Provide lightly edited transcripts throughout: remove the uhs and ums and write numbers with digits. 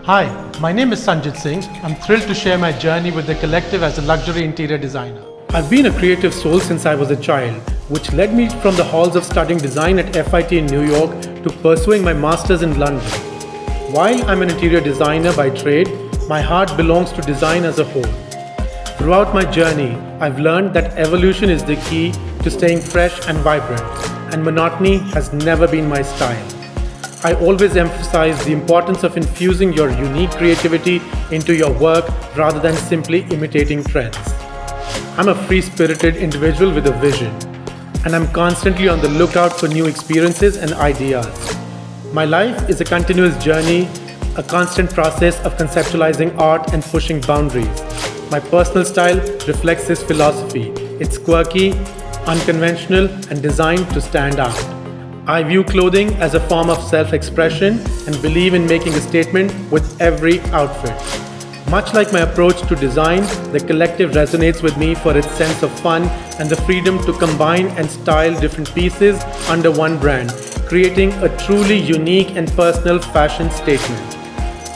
Hi, my name is Sanjyt Singh. I'm thrilled to share my journey with the collective as a luxury interior designer. I've been a creative soul since I was a child, which led me from the halls of studying design at FIT in New York to pursuing my master's in London. While I'm an interior designer by trade, my heart belongs to design as a whole. Throughout my journey, I've learned that evolution is the key to staying fresh and vibrant, and monotony has never been my style. I always emphasize the importance of infusing your unique creativity into your work rather than simply imitating trends. I'm a free-spirited individual with a vision, and I'm constantly on the lookout for new experiences and ideas. My life is a continuous journey, a constant process of conceptualizing art and pushing boundaries. My personal style reflects this philosophy. It's quirky, unconventional, and designed to stand out. I view clothing as a form of self-expression and believe in making a statement with every outfit. Much like my approach to design, the collective resonates with me for its sense of fun and the freedom to combine and style different pieces under one brand, creating a truly unique and personal fashion statement.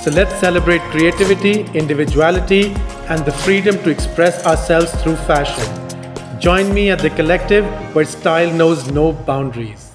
So let's celebrate creativity, individuality, and the freedom to express ourselves through fashion. Join me at the collective where style knows no boundaries.